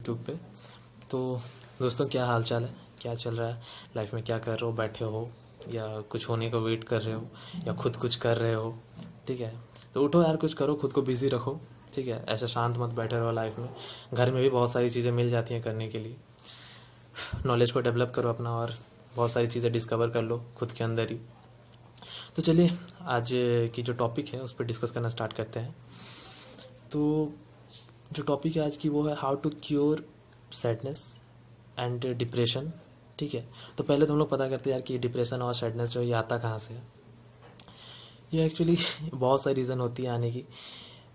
YouTube पे। तो दोस्तों, क्या हाल चाल है, क्या चल रहा है लाइफ में, क्या कर रहे हो, बैठे हो या कुछ होने का वेट कर रहे हो या खुद कुछ कर रहे हो। ठीक है, तो उठो यार, कुछ करो, खुद को बिजी रखो। ठीक है, ऐसा शांत मत बैठे रहो लाइफ में। घर में भी बहुत सारी चीज़ें मिल जाती हैं करने के लिए। नॉलेज को डेवलप करो अपना और बहुत सारी चीज़ें डिस्कवर कर लो खुद के अंदर ही। तो चलिए, आज की जो टॉपिक है उस पर डिस्कस करना स्टार्ट करते हैं। तो जो टॉपिक है आज की वो है how to cure sadness and depression. ठीक है, तो पहले तो हम लोग पता करते हैं यार कि डिप्रेशन और सैडनेस जो है ये आता कहाँ से है। ये एक्चुअली बहुत सारी रीज़न होती है आने की।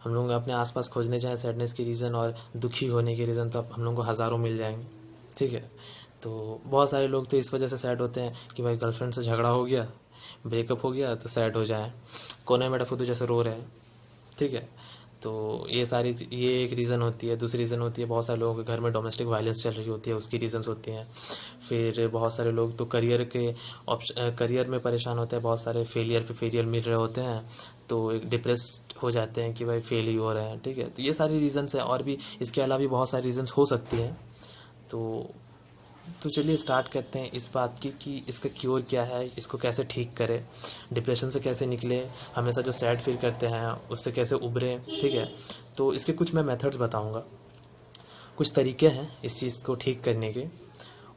हम लोग अपने आसपास खोजने जाएं सैडनेस की रीज़न और दुखी होने के रीज़न, तो अब हम लोग को हज़ारों मिल जाएंगे। ठीक है, तो बहुत सारे लोग तो इस वजह से सैड होते हैं कि भाई गर्लफ्रेंड से झगड़ा हो गया, ब्रेकअप हो गया, तो सैड हो जाए, कोने में डफूदू जैसे रो रहे हैं। ठीक है, तो ये एक रीज़न होती है। दूसरी रीज़न होती है बहुत सारे लोगों के घर में डोमेस्टिक वायलेंस चल रही होती है, उसकी रीज़न्स होती हैं। फिर बहुत सारे लोग तो करियर में परेशान होते हैं, बहुत सारे फेलियर पे फेलियर मिल रहे होते हैं, तो एक डिप्रेस्ड हो जाते हैं कि भाई फेल ही हो रहे हैं। ठीक है, तो ये सारी रीज़न्स हैं, और भी इसके अलावा भी बहुत सारी रीज़न्स हो सकती हैं। तो चलिए स्टार्ट करते हैं इस बात की कि इसका क्योर क्या है, इसको कैसे ठीक करें, डिप्रेशन से कैसे निकले, हमेशा जो सैड फील करते हैं उससे कैसे उभरें। ठीक है, तो इसके कुछ मैं मेथड्स बताऊंगा, कुछ तरीके हैं इस चीज़ को ठीक करने के।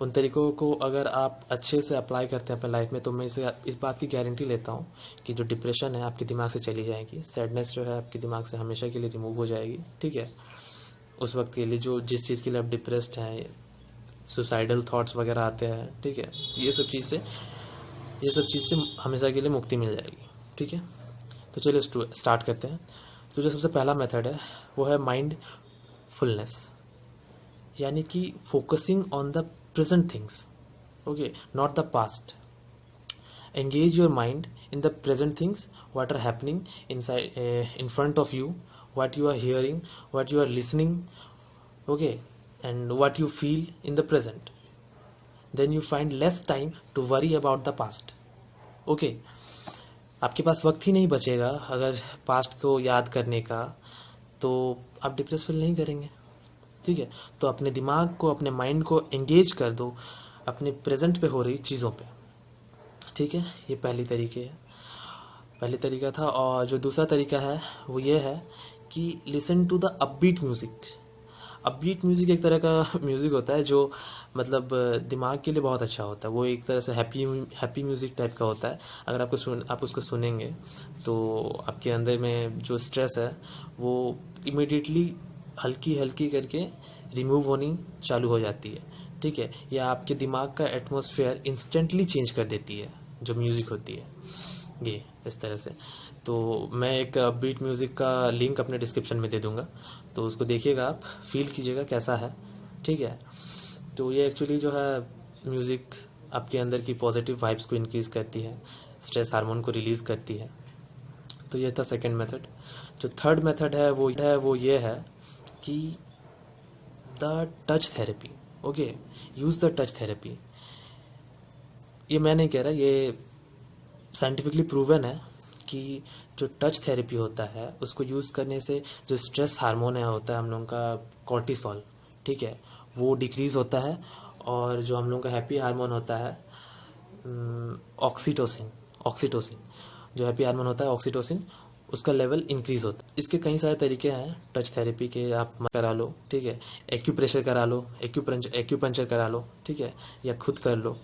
उन तरीक़ों को अगर आप अच्छे से अप्लाई करते हैं अपने लाइफ में, तो मैं इस बात की गारंटी लेता हूँ कि जो डिप्रेशन है आपके दिमाग से चली जाएगी, सैडनेस जो है आपके दिमाग से हमेशा के लिए रिमूव हो जाएगी। ठीक है, उस वक्त के लिए जिस चीज़ के लिए आप डिप्रेस्ड हैं, सुसाइडल थॉट्स वगैरह आते हैं। ठीक है, ये सब चीज़ से हमेशा के लिए मुक्ति मिल जाएगी। ठीक है, तो चलिए स्टार्ट करते हैं। तो जो सबसे पहला मेथड है वो है माइंडफुलनेस, यानी कि focusing on the present things. Okay, not the past. Engage your mind in the present things, what are happening in front of you, what you are hearing, what you are listening. Okay, and what you feel in the present, then you find less time to worry about the past. Okay, आपके पास वक्त ही नहीं बचेगा अगर past को याद करने का, तो आप डिप्रेस फील नहीं करेंगे। ठीक है, तो अपने दिमाग को, अपने माइंड को एंगेज कर दो अपने प्रेजेंट पे हो रही चीज़ों पे। ठीक है, ये पहली तरीका था। और जो दूसरा तरीका है वो ये है कि listen to the upbeat music. Upbeat music एक तरह का म्यूज़िक होता है जो मतलब दिमाग के लिए बहुत अच्छा होता है। वो एक तरह से हैप्पी म्यूज़िक टाइप का होता है। अगर आप उसको सुनेंगे तो आपके अंदर में जो स्ट्रेस है वो इमिडिएटली हल्की हल्की करके रिमूव होनी चालू हो जाती है। ठीक है, या आपके दिमाग का एटमॉस्फेयर इंस्टेंटली चेंज कर देती है जो म्यूज़िक होती है ये, इस तरह से। तो मैं एक बीट म्यूज़िक का लिंक अपने डिस्क्रिप्शन में दे दूंगा, तो उसको देखिएगा, आप फील कीजिएगा कैसा है। ठीक है, तो ये एक्चुअली जो है म्यूज़िक आपके अंदर की पॉजिटिव वाइब्स को इंक्रीज़ करती है, स्ट्रेस हार्मोन को रिलीज़ करती है। तो ये था सेकंड मेथड। जो थर्ड मेथड है वो ये है कि the touch therapy. Okay, use the touch therapy. ये मैं नहीं कह रहा, ये साइंटिफिकली प्रूवन है कि जो टच थेरेपी होता है उसको यूज़ करने से जो स्ट्रेस हार्मोन है होता है हम लोगों का कॉर्टिसोल, ठीक है, वो डिक्रीज़ होता है। और जो हम लोगों का हैप्पी हार्मोन होता है ऑक्सीटोसिन, जो हैप्पी हार्मोन होता है ऑक्सीटोसिन, उसका लेवल इंक्रीज़ होता है। इसके कई सारे तरीके हैं टच थेरेपी के, आप करा लो। ठीक है, एक्यूप्रेशर करा लो, एक्यूपंचर करा लो। ठीक है, या खुद कर लो।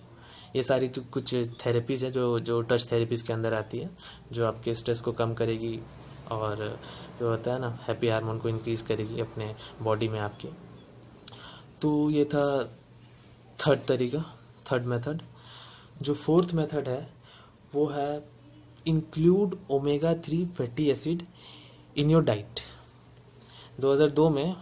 ये सारी जो कुछ थेरेपीज़ हैं जो टच थेरेपीज़ के अंदर आती है, जो आपके स्ट्रेस को कम करेगी और जो होता है ना हैप्पी हार्मोन को इंक्रीज़ करेगी अपने बॉडी में आपके। तो ये था थर्ड मेथड। जो फोर्थ मेथड है वो है include omega 3 fatty acid in your diet. 2002 में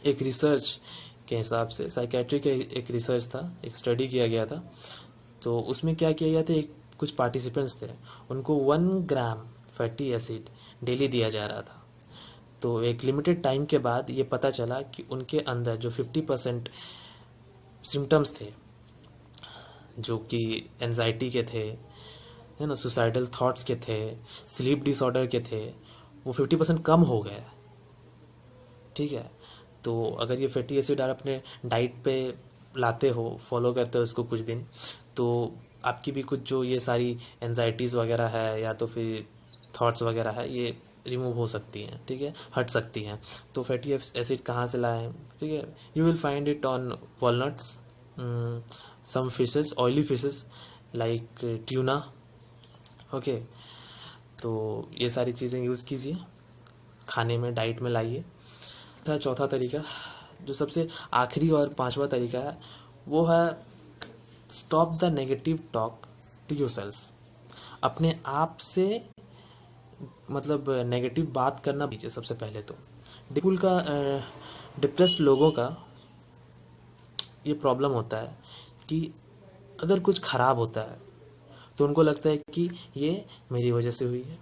एक रिसर्च के हिसाब से, साइकेट्री का एक रिसर्च था, एक स्टडी किया गया था। तो उसमें क्या किया गया था, कुछ पार्टिसिपेंट्स थे, उनको 1 ग्राम फैटी एसिड डेली दिया जा रहा था। तो एक लिमिटेड टाइम के बाद ये पता चला कि उनके अंदर जो 50% सिम्टम्स थे, जो कि एंजाइटी के थे, है ना, सुसाइडल थॉट्स के थे, स्लीप डिसऑर्डर के थे, वो 50% कम हो गए। ठीक है, तो अगर ये फैटी एसिड आप अपने डाइट पे लाते हो, फॉलो करते हो इसको कुछ दिन, तो आपकी भी कुछ जो ये सारी एनजाइटीज़ वगैरह है या तो फिर थॉट्स वगैरह है, ये रिमूव हो सकती हैं, ठीक है, हट सकती हैं। तो फैटी एसिड कहाँ से लाएं, ठीक है, you will find it on walnuts, some fishes, oily fishes like tuna, okay. तो ये सारी चीज़ें यूज़ कीजिए, खाने में, डाइट में लाइए। था चौथा तरीका, जो सबसे आखिरी और पांचवा तरीका है, वो है stop the negative talk to yourself. अपने आप से मतलब नेगेटिव बात करना दीजिए सबसे पहले तो। डिप्रेस्ड लोगों का ये प्रॉब्लम होता है कि अगर कुछ खराब होता है तो उनको लगता है कि ये मेरी वजह से हुई है,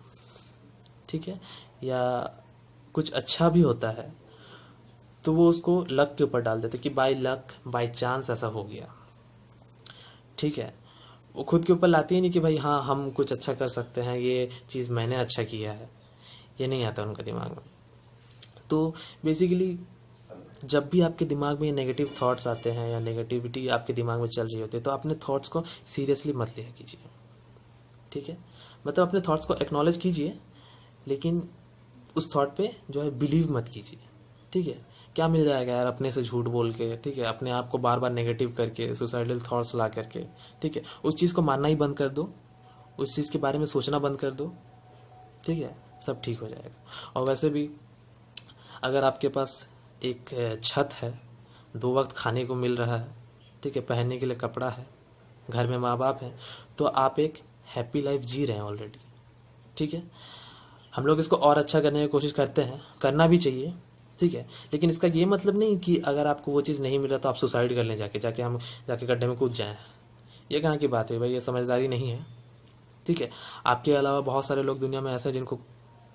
ठीक है, या कुछ अच्छा भी होता है तो वो उसको लक के ऊपर डाल देते कि बाय लक, बाय चांस ऐसा हो गया, ठीक है। वो खुद के ऊपर लाती ही नहीं कि भाई हाँ हम कुछ अच्छा कर सकते हैं, ये चीज़ मैंने अच्छा किया है, ये नहीं आता उनका दिमाग में। तो बेसिकली जब भी आपके दिमाग में नेगेटिव थॉट्स आते हैं या नेगेटिविटी आपके दिमाग में चल रही होती है, तो अपने थॉट्स को सीरियसली मत लिया कीजिए, ठीक है। मतलब अपने थॉट्स को एक्नॉलेज कीजिए, लेकिन उस थॉट पे जो है बिलीव मत कीजिए, ठीक है। क्या मिल जाएगा यार अपने से झूठ बोल के, ठीक है, अपने आप को बार बार नेगेटिव करके, सुसाइडल थॉट्स ला करके, ठीक है। उस चीज़ को मानना ही बंद कर दो, उस चीज़ के बारे में सोचना बंद कर दो, ठीक है, सब ठीक हो जाएगा। और वैसे भी अगर आपके पास एक छत है, 2 वक्त खाने को मिल रहा है, ठीक है, पहनने के लिए कपड़ा है, घर में माँ बाप हैं, तो आप एक हैप्पी लाइफ जी रहे हैं ऑलरेडी, ठीक है। हम लोग इसको और अच्छा करने की कोशिश करते हैं, करना भी चाहिए, ठीक है, लेकिन इसका ये मतलब नहीं कि अगर आपको वो चीज़ नहीं मिल रहा तो आप सुसाइड कर लें, जाके गड्ढे में कूद जाएं। ये कहाँ की बात है भाई, ये समझदारी नहीं है, ठीक है। आपके अलावा बहुत सारे लोग दुनिया में ऐसे हैं जिनको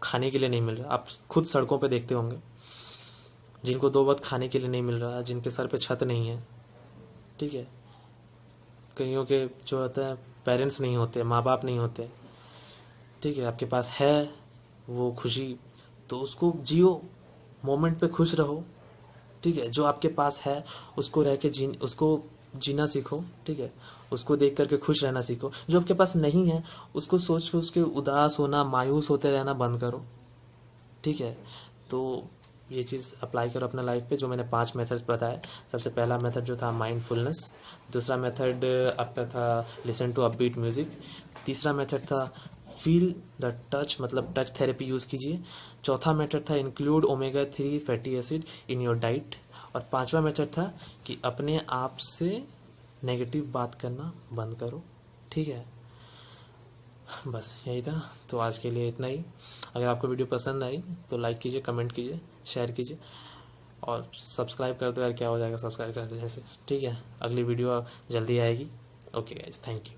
खाने के लिए नहीं मिल रहा, आप खुद सड़कों पे देखते होंगे, जिनको 2 वक्त खाने के लिए नहीं मिल रहा, जिनके सर पे छत नहीं है, ठीक है। कईयों के जो होता है पेरेंट्स नहीं होते, माँ बाप नहीं होते, ठीक है। आपके पास है वो खुशी, तो उसको जियो, मोमेंट पे खुश रहो, ठीक है। जो आपके पास है उसको जीना सीखो, ठीक है। उसको देख करके खुश रहना सीखो। जो आपके पास नहीं है उसको सोच के उदास होना, मायूस होते रहना बंद करो, ठीक है। तो ये चीज़ अप्लाई करो अपना लाइफ पे, जो मैंने 5 मेथड्स बताए। सबसे पहला मेथड जो था माइंडफुलनेस, दूसरा मेथड आपका था लिसन टू अपबीट म्यूजिक, तीसरा मेथड था फील द टच, मतलब टच थेरेपी यूज़ कीजिए, चौथा मेथड था include omega 3 fatty acid in your diet, और पांचवा मेथड था कि अपने आप से नेगेटिव बात करना बंद करो, ठीक है। बस यही था, तो आज के लिए इतना ही। अगर आपको वीडियो पसंद आई तो लाइक कीजिए, कमेंट कीजिए, शेयर कीजिए, और सब्सक्राइब कर दो यार, क्या हो जाएगा सब्सक्राइब कर देने से, ठीक है। अगली वीडियो जल्दी आएगी। Okay guys, thank you.